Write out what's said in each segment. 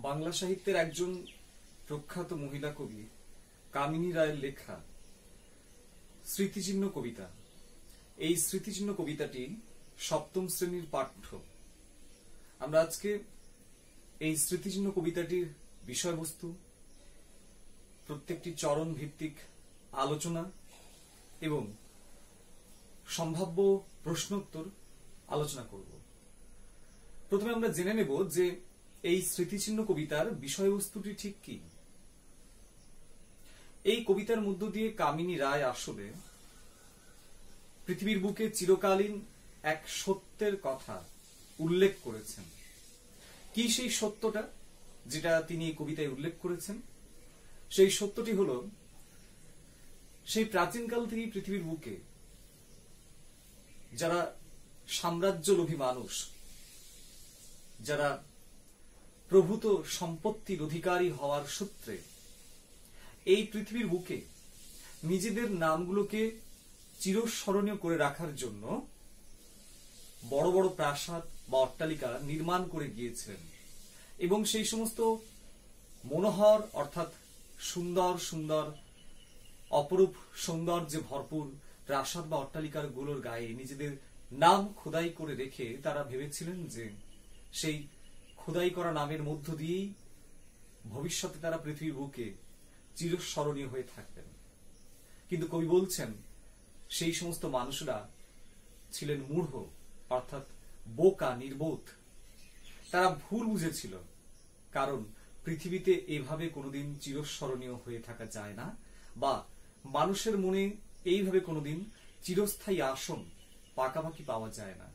বাংলা সাহিত্যের একজন প্রখ্যাত মহিলা কবি কামিনী রায়ের লেখা স্মৃতিচিহ্ন কবিতা। এই স্মৃতিচিহ্ন কবিতাটি সপ্তম শ্রেণীর পাঠ্য। আমরা আজকে এই স্মৃতিচিহ্ন কবিতাটির বিষয়বস্তু, প্রত্যেকটি চরণ ভিত্তিক আলোচনা এবং সম্ভাব্য প্রশ্নোত্তর আলোচনা করব। প্রথমে আমরা জেনে নেব যে এই স্মৃতিচিহ্ন কবিতার বিষয়বস্তুটি ঠিক কি। এই কবিতার মধ্য দিয়ে কামিনী রায় আসলে পৃথিবীর বুকে চিরকালীন এক সত্যের কথা উল্লেখ করেছেন। কি সেই সত্যটা যেটা তিনি এই কবিতায় উল্লেখ করেছেন? সেই সত্যটি হল, সেই প্রাচীনকাল থেকেই পৃথিবীর বুকে যারা সাম্রাজ্যলোভী মানুষ, যারা প্রভূত সম্পত্তির অধিকারী হওয়ার সূত্রে এই পৃথিবীর বুকে নিজেদের নামগুলোকে চিরস্মরণীয় করে রাখার জন্য বড় বড় প্রাসাদ বা অট্টালিকা নির্মাণ করে গিয়েছিলেন এবং সেই সমস্ত মনোহর অর্থাৎ সুন্দর সুন্দর অপরূপ সৌন্দর্যে ভরপুর প্রাসাদ বা অট্টালিকার গুলোর গায়ে নিজেদের নাম খোদাই করে রেখে তারা ভেবেছিলেন যে সেই খোদাই করা নামের মধ্য দিয়েই ভবিষ্যতে তারা পৃথিবীর বুকে চিরস্মরণীয় হয়ে থাকবেন। কিন্তু কবি বলছেন সেই সমস্ত মানুষরা ছিলেন মূঢ় অর্থাৎ বোকা, নির্বোধ। তারা ভুল বুঝেছিল, কারণ পৃথিবীতে এভাবে কোনোদিন চিরস্মরণীয় হয়ে থাকা যায় না, বা মানুষের মনে এইভাবে কোনোদিন চিরস্থায়ী আসন পাকাপাকি পাওয়া যায় না।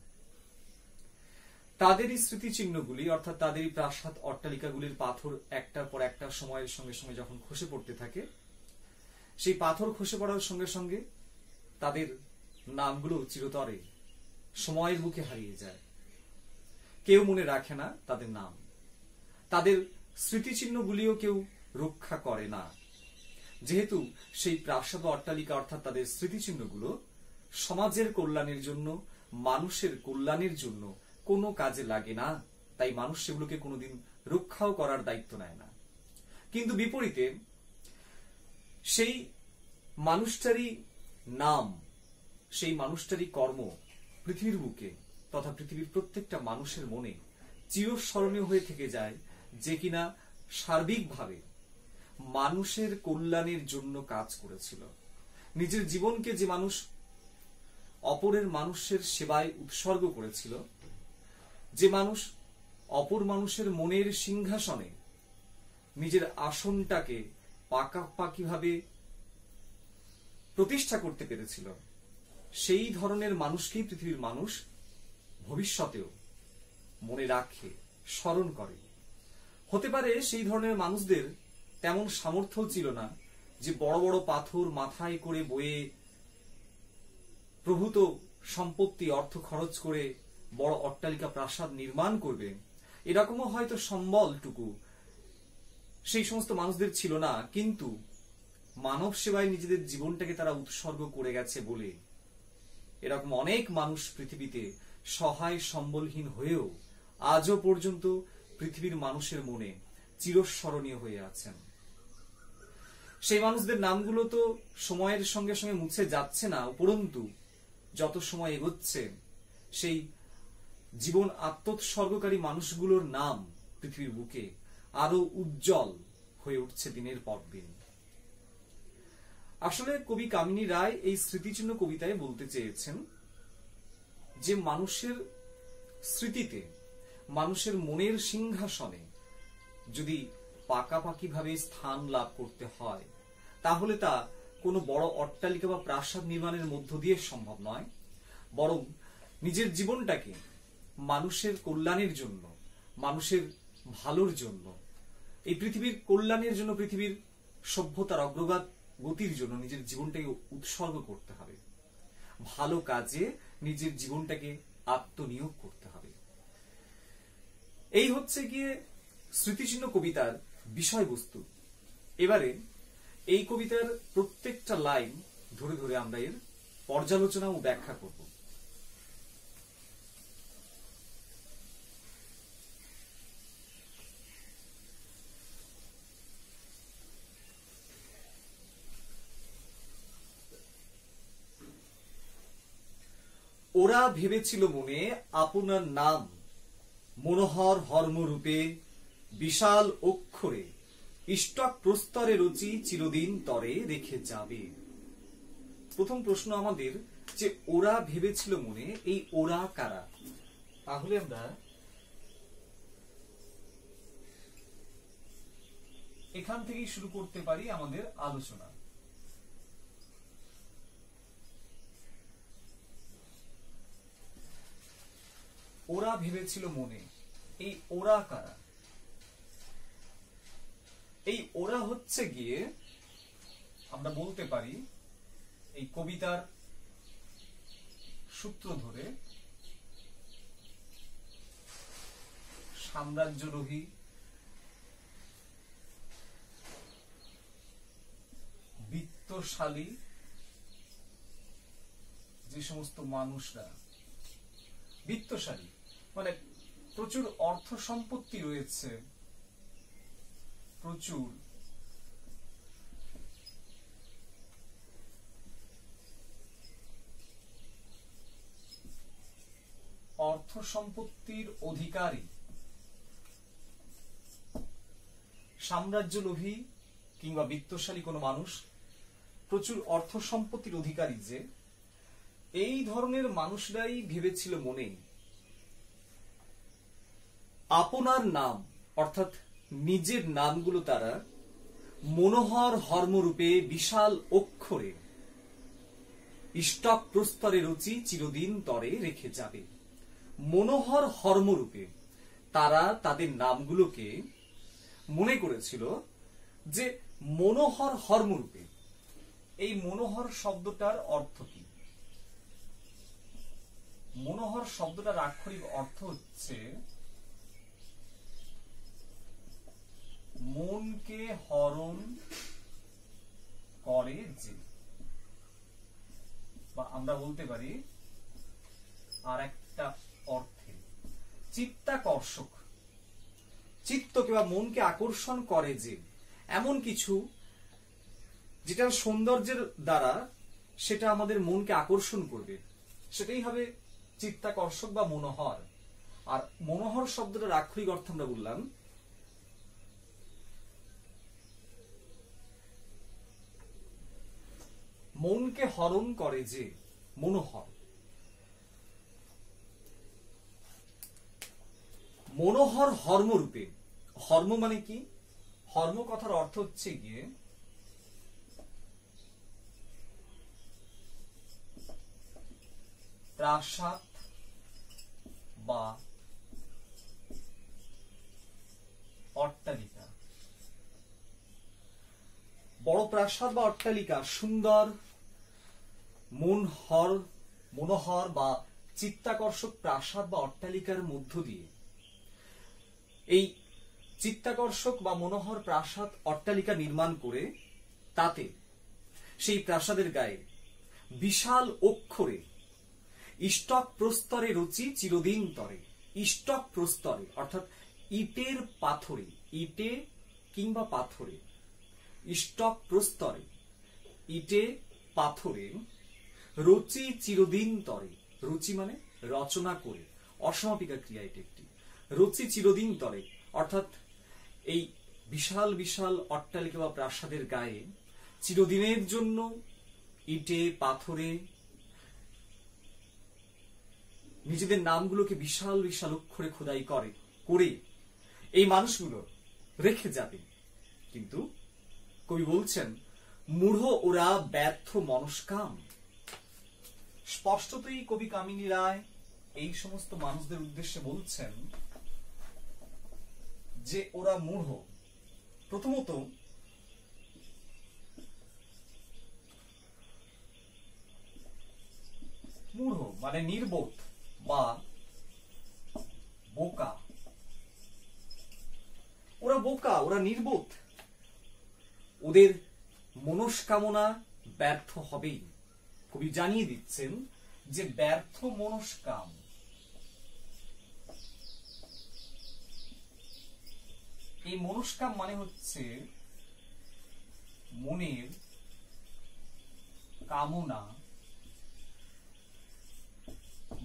তাদেরই স্মৃতিচিহ্নগুলি অর্থাৎ তাদেরই প্রাসাদ অট্টালিকাগুলির পাথর একটার পর একটা সময়ের সঙ্গে সঙ্গে যখন খসে পড়তে থাকে, সেই পাথর খসে পড়ার সঙ্গে সঙ্গে তাদের নামগুলো চিরতরে সময়ের বুকে হারিয়ে যায়। কেউ মনে রাখে না তাদের নাম, তাদের স্মৃতিচিহ্নগুলিও কেউ রক্ষা করে না, যেহেতু সেই প্রাসাদ অট্টালিকা অর্থাৎ তাদের স্মৃতিচিহ্নগুলো সমাজের কল্যাণের জন্য, মানুষের কল্যাণের জন্য কোনো কাজে লাগে না। তাই মানুষ সেগুলোকে কোনোদিন রক্ষাও করার দায়িত্ব নেয় না। কিন্তু বিপরীতে সেই মানুষটারই নাম, সেই মানুষটারই কর্ম পৃথিবীর বুকে তথা পৃথিবীর প্রত্যেকটা মানুষের মনে চিরস্মরণীয় হয়ে থেকে যায়, যে কিনা সার্বিকভাবে মানুষের কল্যাণের জন্য কাজ করেছিল। নিজের জীবনকে যে মানুষ অপরের মানুষের সেবায় উৎসর্গ করেছিল, যে মানুষ অপর মানুষের মনের সিংহাসনে নিজের আসনটাকে পাকাপাকিভাবে প্রতিষ্ঠা করতে পেরেছিল, সেই ধরনের মানুষকেই পৃথিবীর মানুষ ভবিষ্যতেও মনে রাখে, স্মরণ করে। হতে পারে সেই ধরনের মানুষদের তেমন সামর্থ্য ছিল না যে বড় বড় পাথর মাথায় করে বয়ে প্রভূত সম্পত্তি অর্থ খরচ করে বড় অট্টালিকা প্রাসাদ নির্মাণ করবে, এরকমও হয়তো সম্বলটুকু সেই সমস্ত মানুষদের ছিল না। কিন্তু মানব সেবায় নিজেদের জীবনটাকে তারা উৎসর্গ করে গেছে বলে এরকম অনেক মানুষ পৃথিবীতে সহায় সম্বলহীন হয়েও আজও পর্যন্ত পৃথিবীর মানুষের মনে চিরস্মরণীয় হয়ে আছেন। সেই মানুষদের নামগুলো তো সময়ের সঙ্গে সঙ্গে মুছে যাচ্ছে না, উপরন্তু যত সময় এগোচ্ছে সেই জীবন আত্মোৎসর্গকারী মানুষগুলোর নাম পৃথিবীর বুকে আরো উজ্জ্বল হয়ে উঠছে দিনের পর দিন। আসলে কবি কামিনী রায় এই স্মৃতিচিহ্ন কবিতায় বলতে চেয়েছেন যে মানুষের স্মৃতিতে, মানুষের মনের সিংহাসনে যদি পাকাপাকি ভাবে স্থান লাভ করতে হয়, তাহলে তা কোনো বড় অট্টালিকা বা প্রাসাদ নির্মাণের মধ্য দিয়ে সম্ভব নয়, বরং নিজের জীবনটাকে মানুষের কল্যাণের জন্য, মানুষের ভালোর জন্য, এই পৃথিবীর কল্যাণের জন্য, পৃথিবীর সভ্যতার অগ্রগতির জন্য নিজের জীবনটাকে উৎসর্গ করতে হবে। ভালো কাজে নিজের জীবনটাকে আত্মনিয়োগ করতে হবে। এই হচ্ছে গিয়ে স্মৃতিচিহ্ন কবিতার বিষয়বস্তু। এবারে এই কবিতার প্রত্যেকটা লাইন ধরে ধরে আমরা এর পর্যালোচনা ও ব্যাখ্যা করব। ওরা ভেবেছিল মনে আপনার নাম মনোহর হর্মরূপে বিশাল অক্ষরে ইষ্টক প্রস্তরে রুচি চিরদিন তরে রেখে যাবে। প্রথম প্রশ্ন আমাদের যে ওরা ভেবেছিল মনে, এই ওরা কারা? তাহলে আমরা এখান থেকেই শুরু করতে পারি আমাদের আলোচনা। ওরা ভেবেছিল মনে, এই ওরা কারা? এই ওরা হচ্ছে গিয়ে আমরা বলতে পারি এই কবিতার সূত্র ধরে সাম্রাজ্যরোহী, বিত্তশালী যে সমস্ত মানুষরা, বিত্তশালী মানে প্রচুর অর্থ সম্পত্তি রয়েছে, প্রচুর অর্থ সম্পত্তির অধিকারী, সাম্রাজ্যলোভী কিংবা বিত্তশালী কোনো মানুষ, প্রচুর অর্থ সম্পত্তির অধিকারী, যে এই ধরনের মানুষরাই ভেবেছিল মনে আপনার নাম অর্থাৎ নিজের নামগুলো তারা মনোহর হর্মরূপে বিশাল অক্ষরে ইষ্টক প্রস্তরে রুচি চিরদিন তরে রেখে যাবে। মনোহর হর্মরূপে তারা তাদের নামগুলোকে মনে করেছিল যে মনোহর হর্মরূপে। এই মনোহর শব্দটার অর্থ কি? মনোহর শব্দটার আক্ষরিক অর্থ হচ্ছে মনকে হরণ করে যে, বা আমরা বলতে পারি আর একটা অর্থে চিত্তাকর্ষক, চিত্তকে বা মনকে আকর্ষণ করে যে এমন কিছু যেটা সৌন্দর্যের দ্বারা সেটা আমাদের মনকে আকর্ষণ করবে, সেটাই হবে চিত্তাকর্ষক বা মনোহর। আর মনোহর শব্দটার আক্ষরিক অর্থ আমরা বললাম মনকে হরণ করে যে, মনোহর। মনোহর হর্মরূপে, হর্ম মানে কি? হর্ম কথার অর্থ হচ্ছে গিয়ে প্রাসাদ বা অট্টালিকা। বড় প্রাসাদ বা অট্টালিকা, সুন্দর মনোহর বা চিত্তাকর্ষক প্রাসাদ বা অট্টালিকার মধ্য দিয়ে, এই চিত্তাকর্ষক বা মনোহর প্রাসাদ অট্টালিকা নির্মাণ করে তাতে সেই প্রাসাদের গায়ে বিশাল অক্ষরে ইষ্টক প্রস্তরে রুচি চিরদিন তরে। ইষ্টক প্রস্তরে অর্থাৎ ইটের পাথরে, ইটে কিংবা পাথরে, ইষ্টক প্রস্তরে ইটে পাথরে রুচি চিরদিন তরে। রুচি মানে রচনা করে, অসমাপিকা ক্রিয়া এটি একটি। রুচি চিরদিন তরে অর্থাৎ এই বিশাল বিশাল অট্টালিকা বা প্রাসাদের গায়ে চিরদিনের জন্য ইটে পাথরে নিজেদের নামগুলোকে বিশাল বিশাল অক্ষরে খোদাই করে এই মানুষগুলো রেখে যাবে। কিন্তু কবি বলছেন মূঢ় ওরা ব্যর্থ মনস্কাম। স্পষ্টতই কবি কামিনী রায় এই সমস্ত মানুষদের উদ্দেশ্যে বলছেন যে ওরা মূঢ়। প্রথমত মূঢ় মানে নির্বোধ বা বোকা। ওরা বোকা, ওরা নির্বোধ, ওদের মনস্কামনা ব্যর্থ হবেই। কবি জানিয়ে দিচ্ছেন যে ব্যর্থ মনস্কাম। এই মনস্কাম মানে হচ্ছে মনের কামনা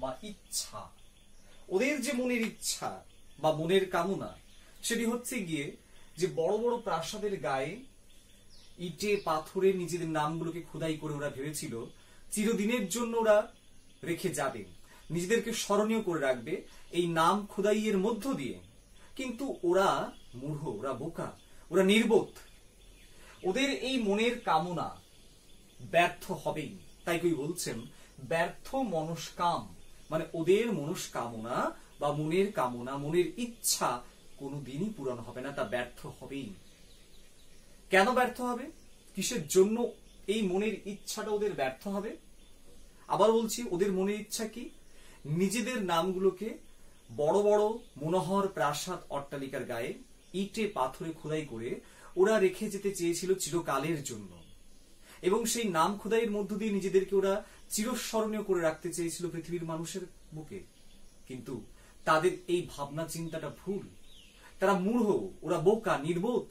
বা ইচ্ছা, ওদের যে মনের ইচ্ছা বা মনের কামনা, সেটি হচ্ছে গিয়ে যে বড় বড় প্রাসাদের গায়ে ইটে পাথরে নিজেদের নামগুলোকে খোদাই করে ওরা ভেবেছিল চিরদিনের জন্য ওরা রেখে যাবে, নিজেদেরকে স্মরণীয় করে রাখবে এই নাম খোদাইয়ের মধ্য দিয়ে। কিন্তু ওরা মূঢ়, ওরা বোকা, ওরা নির্বোধ, ওদের এই মনের কামনা ব্যর্থ হবেই। তাই কই বলছেন ব্যর্থ মনস্কাম, মানে ওদের মনস্কামনা বা মনের কামনা, মনের ইচ্ছা কোনোদিনই পূরণ হবে না, তা ব্যর্থ হবেই। কেন ব্যর্থ হবে? কিসের জন্য এই মনের ইচ্ছাটা ওদের ব্যর্থ হবে? আবার বলছি, ওদের মনের ইচ্ছা কি? নিজেদের নামগুলোকে বড় বড় মনোহর প্রাসাদ অট্টালিকার গায়ে ইটে পাথরে খোদাই করে ওরা রেখে যেতে চেয়েছিল চিরকালের জন্য, এবং সেই নাম খোদাইয়ের মধ্য দিয়ে নিজেদেরকে ওরা চিরস্মরণীয় করে রাখতে চেয়েছিল পৃথিবীর মানুষের বুকে। কিন্তু তাদের এই ভাবনা চিন্তাটা ভুল, তারা মূঢ়, ওরা বোকা, নির্বোধ।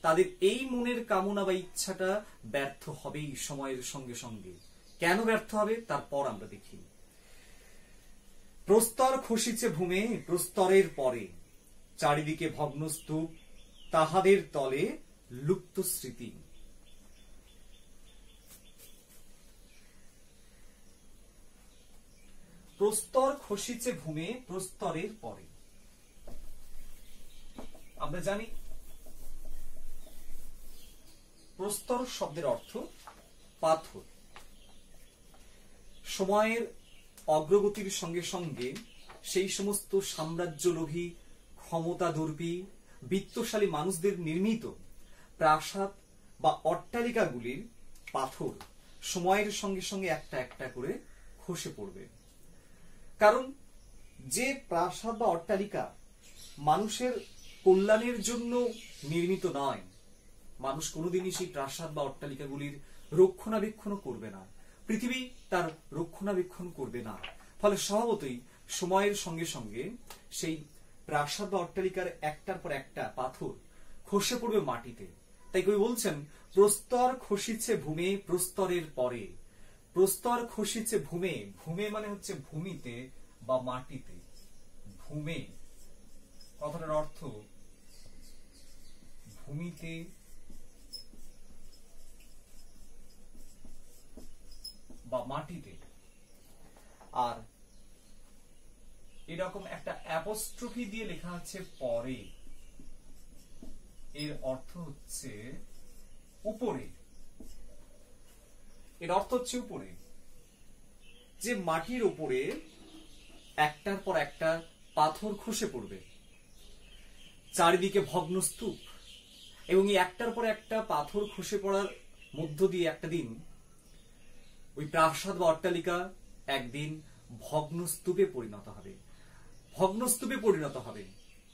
তাদের এই মনের কামনা বা ইচ্ছাটা ব্যর্থ হবেই সময়ের সঙ্গে সঙ্গে। কেন ব্যর্থ হবে তারপর আমরা দেখি। প্রস্তর খসিছে ভূমে প্রস্তরের পরে, চারিদিকে ভগ্নস্তূপ, তাহাদের তলে লুপ্ত স্মৃতি। প্রস্তর খসিছে ভূমে প্রস্তরের পরে। আমরা জানি প্রস্তর শব্দের অর্থ পাথর। সময়ের অগ্রগতির সঙ্গে সঙ্গে সেই সমস্ত সাম্রাজ্যলোভী, ক্ষমতাদর্পী, বিত্তশালী মানুষদের নির্মিত প্রাসাদ বা অট্টালিকাগুলির পাথর সময়ের সঙ্গে সঙ্গে একটা একটা করে খসে পড়বে। কারণ যে প্রাসাদ বা অট্টালিকা মানুষের কল্যাণের জন্য নির্মিত নয়, মানুষ কোনোদিনই সেই প্রাসাদ বা অট্টালিকাগুলির রক্ষণাবেক্ষণ করবে না, পৃথিবী তার রক্ষণাবেক্ষণ করবে না। ফলে স্বভাবতই সময়ের সঙ্গে সঙ্গে সেই প্রাসাদ বা অট্টালিকার একটার পর একটা পাথর খসে পড়বে মাটিতে। তাই কবি বলছেন প্রস্তর খসিছে ভূমে প্রস্তরের পরে। প্রস্তর খসিছে ভূমে, ভূমে মানে হচ্ছে ভূমিতে বা মাটিতে। ভূমে কথাটার অর্থ ভূমিতে বা মাটিতে। আর এরকম একটা অ্যাপোস্ট্রফি দিয়ে লেখা আছে পরে, এর অর্থ হচ্ছে উপরে। এর অর্থ হচ্ছে উপরে, যে মাটির উপরে একটার পর একটা পাথর খসে পড়বে, চারিদিকে ভগ্ন স্তূপ, এবং এই একটার পর একটা পাথর খসে পড়ার মধ্য দিয়ে একটা দিন ওই প্রাসাদ বা অট্টালিকা একদিন ভগ্নস্তূপে পরিণত হবে। ভগ্নস্তূপে পরিণত হবে।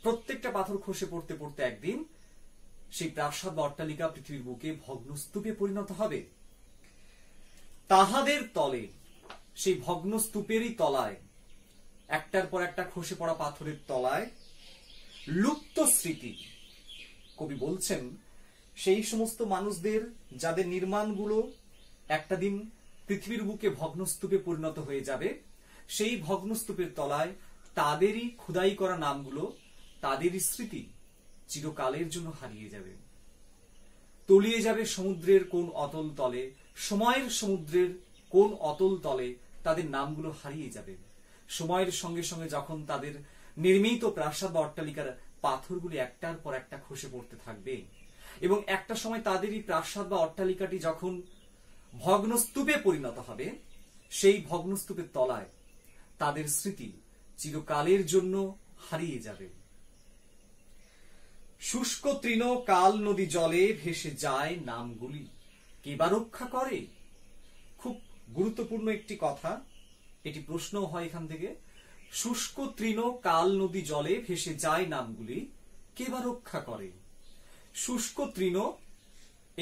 প্রত্যেকটা পাথর খসে পড়তে পড়তে একদিন সেই প্রাসাদ বা অট্টালিকা পৃথিবীর বুকে ভগ্নস্তূপে পরিণত হবে। তাহাদের তলে, সেই ভগ্নস্তূপেরই তলায়, একটার পর একটা খসে পড়া পাথরের তলায় লুপ্ত স্মৃতি। কবি বলছেন সেই সমস্ত মানুষদের যাদের নির্মাণগুলো একটা দিন পৃথিবীর বুকে ভগ্নস্তূপে পরিণত হয়ে যাবে, সেই ভগ্নস্তূপের তলায় তাদেরই খোদাই করা নামগুলো, তাদেরই স্মৃতি চিরকালের জন্য হারিয়ে যাবে, তলিয়ে যাবে সমুদ্রের কোন অতল তলে, সময়ের সমুদ্রের কোন অতল তলে তাদের নামগুলো হারিয়ে যাবে। সময়ের সঙ্গে সঙ্গে যখন তাদের নির্মিত প্রাসাদ বা অট্টালিকার পাথরগুলি একটার পর একটা খসে পড়তে থাকবে, এবং একটা সময় তাদেরই প্রাসাদ বা অট্টালিকাটি যখন ভগ্নস্তূপে পরিণত হবে, সেই ভগ্নস্তূপের তলায় তাদের স্মৃতি চিরকালের জন্য হারিয়ে যাবে। শুষ্ক তৃণ কাল নদী জলে ভেসে যায় নামগুলি, কে বা রক্ষা করে? খুব গুরুত্বপূর্ণ একটি কথা, এটি প্রশ্ন হয় এখান থেকে। শুষ্ক তৃণ কাল নদী জলে ভেসে যায় নামগুলি, কে বা রক্ষা করে? শুষ্ক তৃণ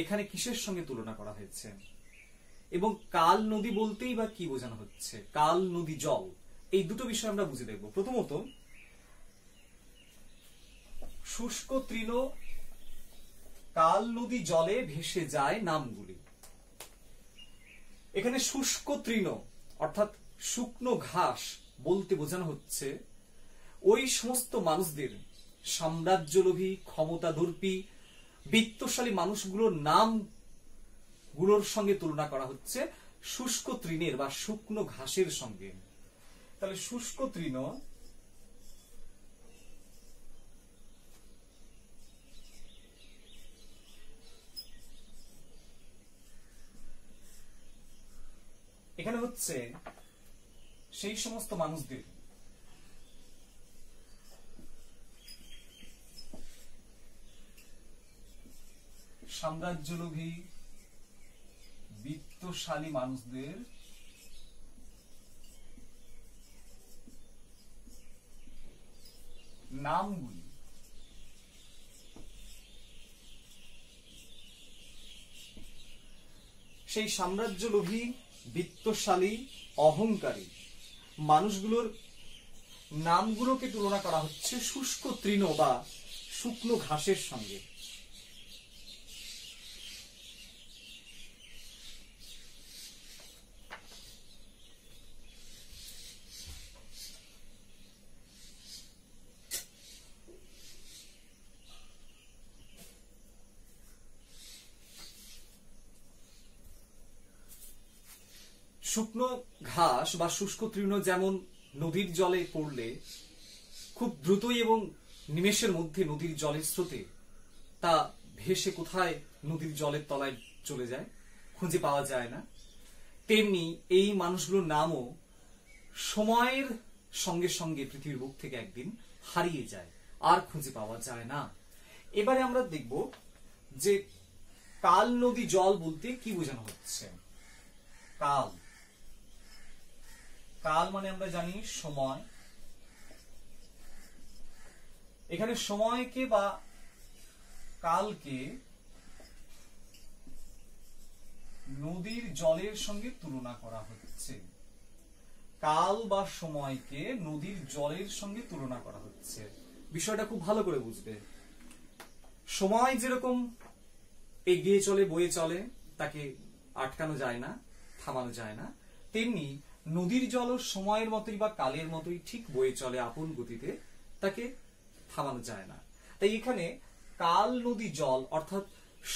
এখানে কিসের সঙ্গে তুলনা করা হয়েছে, এবং কাল নদী বলতেই বা কি বোঝানো হচ্ছে? কাল নদী জল, এই দুটো বিষয় আমরা বুঝে দেখব। প্রথমত, শুষ্ক তৃণ কাল নদী জলে ভেসে যায় নামগুলি। এখানে শুষ্ক তৃণ অর্থাৎ শুকনো ঘাস বলতে বোঝানো হচ্ছে ওই সমস্ত মানুষদের, সাম্রাজ্যলোভী, ক্ষমতাদর্পী, বিত্তশালী মানুষগুলোর নাম গুলোর সঙ্গে তুলনা করা হচ্ছে শুষ্ক তৃণের বা শুকনো ঘাসের সঙ্গে। তাহলে শুষ্ক তৃণ এখানে হচ্ছে সেই সমস্ত মানুষদের সাম্রাজ্যলোভী, বিত্তশালী মানুষদের নামগুলি সেই সাম্রাজ্যলোভী, বিত্তশালী, অহংকারী মানুষগুলোর নামগুলোকে তুলনা করা হচ্ছে শুষ্ক তৃণ বা শুকনো ঘাসের সঙ্গে। শুকনো ঘাস বা শুষ্ক তৃণ যেমন নদীর জলে পড়লে খুব দ্রুতই এবং নিমেষের মধ্যে নদীর জলের স্রোতে তা ভেসে কোথায় নদীর জলের তলায় চলে যায়, খুঁজে পাওয়া যায় না, তেমনি এই মানুষগুলোর নামও সময়ের সঙ্গে সঙ্গে পৃথিবীর বুক থেকে একদিন হারিয়ে যায়, আর খুঁজে পাওয়া যায় না। এবারে আমরা দেখব যে কাল নদী জল বলতে কি বোঝানো হচ্ছে। কাল, কাল মানে আমরা জানি সময়। এখানে সময়কে বা কালকে নদীর জলের সঙ্গে তুলনা করা হচ্ছে। কাল বা সময়কে নদীর জলের সঙ্গে তুলনা করা হচ্ছে। বিষয়টা খুব ভালো করে বুঝবে। সময় যেরকম এগিয়ে চলে, বয়ে চলে, তাকে আটকানো যায় না, থামানো যায় না, তেমনি নদীর জল সময়ের মতোই বা কালের মতোই ঠিক বয়ে চলে আপন গতিতে, তাকে থামানো যায় না। তাই এখানে কাল নদী জল অর্থাৎ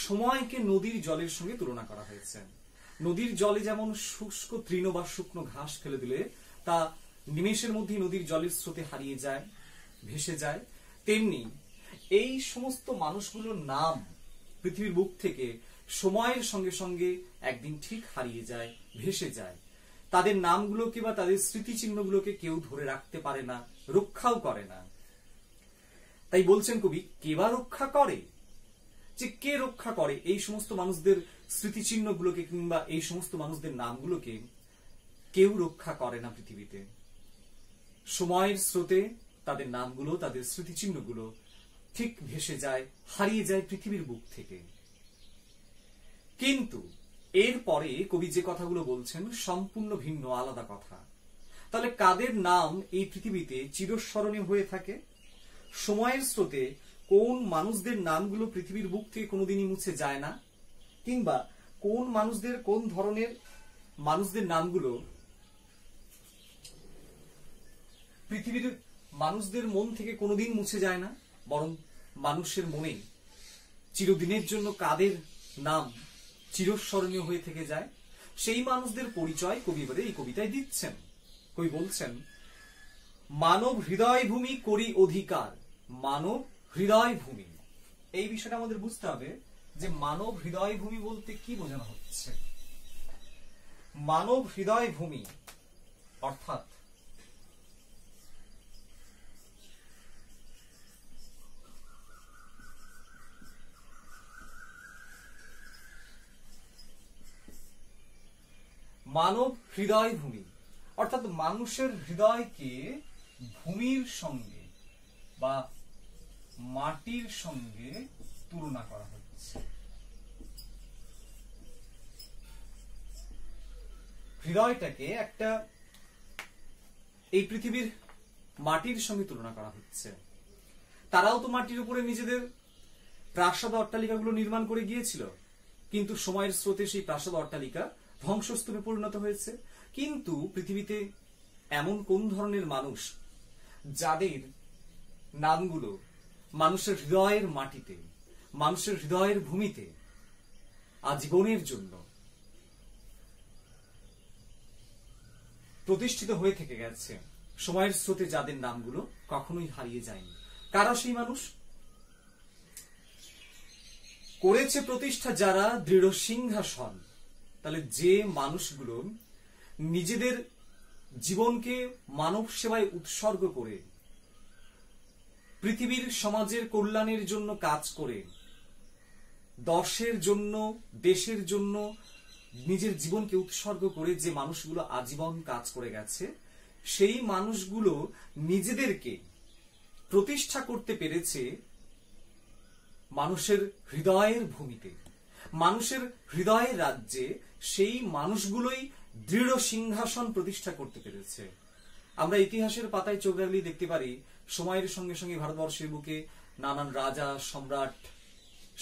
সময়কে নদীর জলের সঙ্গে তুলনা করা হয়েছে। নদীর জলে যেমন শুষ্ক তৃণ বা শুকনো ঘাস ফেলে দিলে তা নিমেষের মধ্যে নদীর জলের স্রোতে হারিয়ে যায়, ভেসে যায়, তেমনি এই সমস্ত মানুষগুলোর নাম পৃথিবীর বুক থেকে সময়ের সঙ্গে সঙ্গে একদিন ঠিক হারিয়ে যায়, ভেসে যায়। তাদের নামগুলোকে বা তাদের স্মৃতিচিহ্নগুলোকে কেউ ধরে রাখতে পারে না, রক্ষাও করে না। তাই বলছেন কবি, কে বা রক্ষা করে? যে কে রক্ষা করে এই সমস্ত মানুষদের স্মৃতিচিহ্নগুলোকে কিংবা এই সমস্ত মানুষদের নামগুলোকে? কেউ রক্ষা করে না পৃথিবীতে। সময়ের স্রোতে তাদের নামগুলো, তাদের স্মৃতিচিহ্নগুলো ঠিক ভেসে যায়, হারিয়ে যায় পৃথিবীর বুক থেকে। কিন্তু এরপরে কবি যে কথাগুলো বলছেন সম্পূর্ণ ভিন্ন, আলাদা কথা। তাহলে কাদের নাম এই পৃথিবীতে চিরস্মরণীয় হয়ে থাকে? সময়ের স্রোতে কোন মানুষদের নামগুলো পৃথিবীর বুক থেকে কোনোদিনই মুছে যায় না, কিংবা কোন মানুষদের, কোন ধরনের মানুষদের নামগুলো পৃথিবীর মানুষদের মন থেকে কোনোদিন মুছে যায় না, বরং মানুষের মনে চিরদিনের জন্য কাদের নাম চিরস্মরণীয় হয়ে থেকে যায়, সেই মানুষদের পরিচয় কবি এবারে এই কবিতায় দিচ্ছেন। কবি বলছেন, মানব হৃদয় ভূমি করি অধিকার। মানব হৃদয় ভূমি, এই বিষয়টা আমাদের বুঝতে হবে যে মানব হৃদয় ভূমি বলতে কি বোঝানো হচ্ছে। মানব হৃদয় ভূমি অর্থাৎ মানব হৃদয় ভূমি অর্থাৎ মানুষের হৃদয়কে ভূমির সঙ্গে বা মাটির সঙ্গে তুলনা করা হচ্ছে। হৃদয়টাকে একটা এই পৃথিবীর মাটির সঙ্গে তুলনা করা হচ্ছে। তারাও তো মাটির উপরে নিজেদের প্রাসাদ অট্টালিকাগুলো নির্মাণ করে গিয়েছিল, কিন্তু সময়ের স্রোতে সেই প্রাসাদ অট্টালিকা ধ্বংসস্তূপে পরিণত হয়েছে। কিন্তু পৃথিবীতে এমন কোন ধরনের মানুষ যাদের নামগুলো মানুষের হৃদয়ের মাটিতে, মানুষের হৃদয়ের ভূমিতে আজীবনের জন্য প্রতিষ্ঠিত হয়ে থেকে গেছে, সময়ের স্রোতে যাদের নামগুলো কখনোই হারিয়ে যায়নি? কারা সেই মানুষ? করেছে প্রতিষ্ঠা যারা দৃঢ় সিংহাসন। তাহলে যে মানুষগুলো নিজেদের জীবনকে মানব সেবায় উৎসর্গ করে, পৃথিবীর সমাজের কল্যাণের জন্য কাজ করে, দশের জন্য, দেশের জন্য নিজের জীবনকে উৎসর্গ করে যে মানুষগুলো আজীবন কাজ করে গেছে, সেই মানুষগুলো নিজেদেরকে প্রতিষ্ঠা করতে পেরেছে মানুষের হৃদয়ের ভূমিতে, মানুষের হৃদয়ের রাজ্যে। সেই মানুষগুলোই দৃঢ় সিংহাসন প্রতিষ্ঠা করতে পেরেছে। আমরা ইতিহাসের পাতায় চোখ রাখলেই দেখতে পারি সময়ের সঙ্গে সঙ্গে ভারতবর্ষের বুকে নানান রাজা, সম্রাট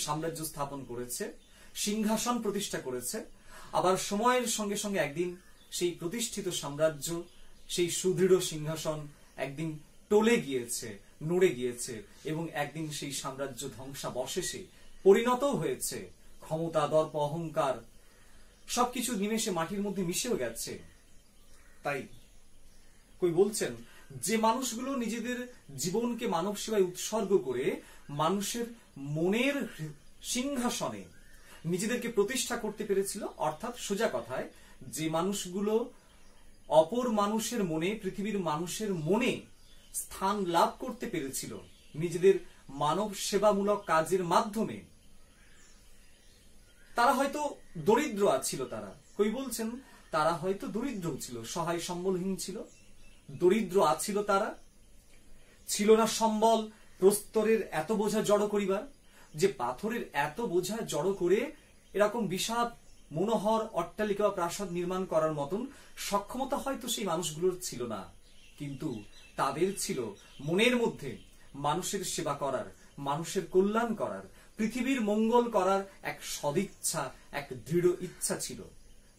সাম্রাজ্য স্থাপন করেছে, সিংহাসন প্রতিষ্ঠা করেছে। আবার সময়ের সঙ্গে সঙ্গে একদিন সেই প্রতিষ্ঠিত সাম্রাজ্য, সেই সুদৃঢ় সিংহাসন একদিন টলে গিয়েছে, নড়ে গিয়েছে, এবং একদিন সেই সাম্রাজ্য ধ্বংসাবশেষে পরিণত হয়েছে। ক্ষমতা, দর্প, অহংকার সবকিছু নিমেষে মাটির মধ্যে মিশেও গেছে। তাই কই বলছেন যে মানুষগুলো নিজেদের জীবনকে মানব সেবায় উৎসর্গ করে মানুষের মনের সিংহাসনে নিজেদেরকে প্রতিষ্ঠা করতে পেরেছিল, অর্থাৎ সোজা কথায় যে মানুষগুলো অপর মানুষের মনে, পৃথিবীর মানুষের মনে স্থান লাভ করতে পেরেছিল নিজেদের মানব সেবামূলক কাজের মাধ্যমে, তারা হয়তো দরিদ্র ছিল। তারা কই বলছেন তারা হয়তো দরিদ্র ছিল, সহায় সম্বলহীন ছিল, দরিদ্র আছিল। তারা ছিল না সম্বল প্রস্তরের এত বোঝা জড়ো করিবার, যে পাথরের এত বোঝা জড়ো করে এরকম বিষাদ মনোহর অট্টালিকা বা প্রাসাদ নির্মাণ করার মতন সক্ষমতা হয়তো সেই মানুষগুলোর ছিল না। কিন্তু তাদের ছিল মনের মধ্যে মানুষের সেবা করার, মানুষের কল্যাণ করার, পৃথিবীর মঙ্গল করার এক সদিচ্ছা, এক দৃঢ় ইচ্ছা ছিল।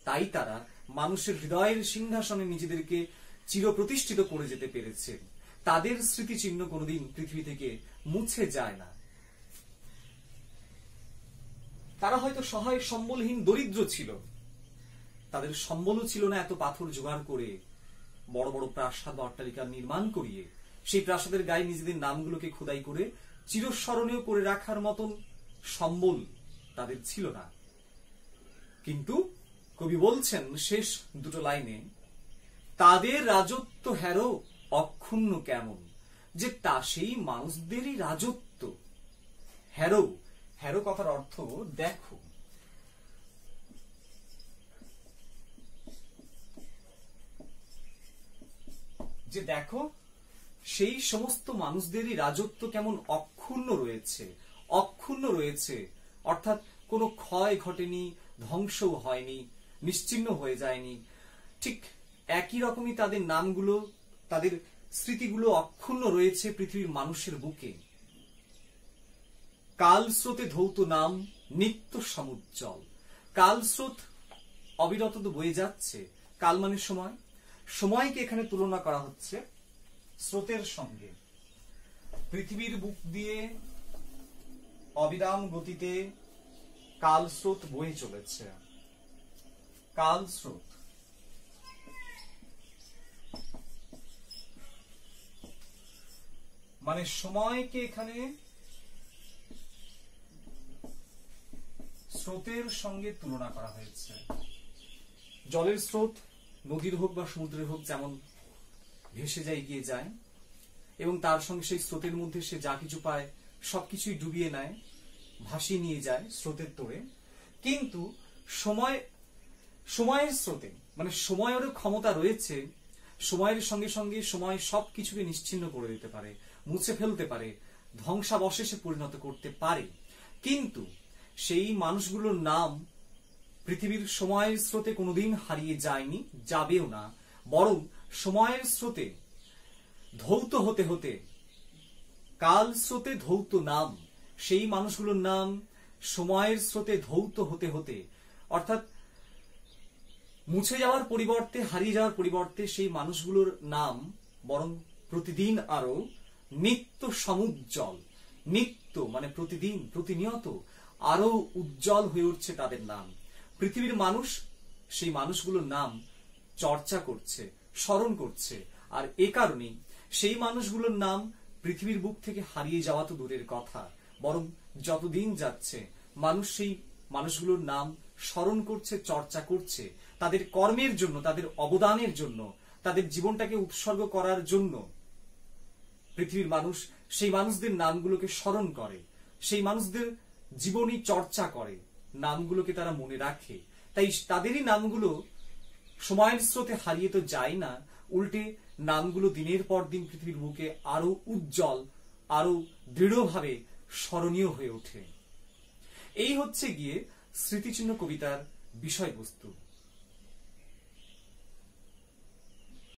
তাই তারা মানুষের হৃদয়ের সিংহাসনে নিজেদেরকে চিরপ্রতিষ্ঠিত করে যেতে পেরেছে। তাদের স্মৃতিচিহ্ন কোনোদিন পৃথিবী থেকে মুছে যায় না। তারা হয়তো সহায় সম্বলহীন দরিদ্র ছিল, তাদের সম্বলও ছিল না এত পাথর জোগাড় করে বড় বড় প্রাসাদ বা অট্টালিকা নির্মাণ করিয়ে সেই প্রাসাদের গায়ে নিজেদের নামগুলোকে খোদাই করে চিরস্মরণীয় করে রাখার মতন সম্বল তাদের ছিল না। কিন্তু কবি বলছেন শেষ দুটো লাইনে, তাদের রাজত্ব হেরো অক্ষুণ্ণ কেমন, যে তা সেই মানুষদেরই রাজত্ব। হেরো, হেরো কথার অর্থ দেখো। যে দেখো সেই সমস্ত মানুষদেরই রাজত্ব কেমন অক্ষুণ্ণ রয়েছে, অক্ষুণ্ণ রয়েছে, অর্থাৎ কোনো ক্ষয় ঘটেনি, ধ্বংসও হয়নি, নিশ্চিহ্ন হয়ে যায়নি। ঠিক একই রকমই তাদের নামগুলো, তাদের স্মৃতিগুলো অক্ষুণ্ণ রয়েছে পৃথিবীর মানুষের বুকে। কাল স্রোতে ধৌত নাম নিত্য সমুজ্জ্বল। কাল স্রোত অবিরত তো বয়ে যাচ্ছে। কাল মানে সময়, সময়কে এখানে তুলনা করা হচ্ছে স্রোতের সঙ্গে। পৃথিবীর বুক দিয়ে অবিরাম গতিতে কাল স্রোত বয়ে চলেছে। কাল স্রোত মানে সময়কে এখানে স্রোতের সঙ্গে তুলনা করা হয়েছে। জলের স্রোত নদীর হোক বা সমুদ্রের হোক যেমন ভেসে যায়, এগিয়ে যায়, এবং তার সঙ্গে সেই স্রোতের মধ্যে সে যা কিছু পায় সবকিছুই ডুবিয়ে নেয়, ভাসিয়ে নিয়ে যায় স্রোতের তোড়ে। কিন্তু সময়ের স্রোতে মানে সময়েরও ক্ষমতা রয়েছে, সময়ের সঙ্গে সঙ্গে সময় সবকিছুকে নিশ্চিহ্ন করে দিতে পারে, মুছে ফেলতে পারে, ধ্বংসাবশেষে পরিণত করতে পারে। কিন্তু সেই মানুষগুলোর নাম পৃথিবীর সময়ের স্রোতে কোনোদিন হারিয়ে যায়নি, যাবেও না, বরং সময়ের স্রোতে ধৌত হতে হতে, কাল স্রোতে ধৌত নাম, সেই মানুষগুলোর নাম সময়ের স্রোতে ধৌত হতে হতে, অর্থাৎ মুছে যাওয়ার পরিবর্তে, হারিয়ে যাওয়ার পরিবর্তে সেই মানুষগুলোর নাম বরং প্রতিদিন আরো নিত্য সমুজ্জ্বল, নিত্য মানে প্রতিদিন, প্রতিনিয়ত আরো উজ্জ্বল হয়ে উঠছে তাদের নাম। পৃথিবীর মানুষ সেই মানুষগুলোর নাম চর্চা করছে, স্মরণ করছে। আর এ কারণেই সেই মানুষগুলোর নাম পৃথিবীর বুক থেকে হারিয়ে যাওয়া তো দূরের কথা, বরং যতদিন যাচ্ছে মানুষ সেই মানুষগুলোর নাম স্মরণ করছে, চর্চা করছে, তাদের কর্মের জন্য, তাদের অবদানের জন্য, তাদের জীবনটাকে উৎসর্গ করার জন্য পৃথিবীর মানুষ সেই মানুষদের নামগুলোকে স্মরণ করে, সেই মানুষদের জীবনী চর্চা করে, নামগুলোকে তারা মনে রাখে। তাই তাদেরই নামগুলো সময়ের স্রোতে হারিয়ে তো যায় না, উল্টে নামগুলো দিনের পর দিন পৃথিবীর বুকে আরো উজ্জ্বল, আরো দৃঢ়ভাবে স্মরণীয় হয়ে ওঠে। এই হচ্ছে গিয়ে স্মৃতিচিহ্ন কবিতার বিষয়বস্তু।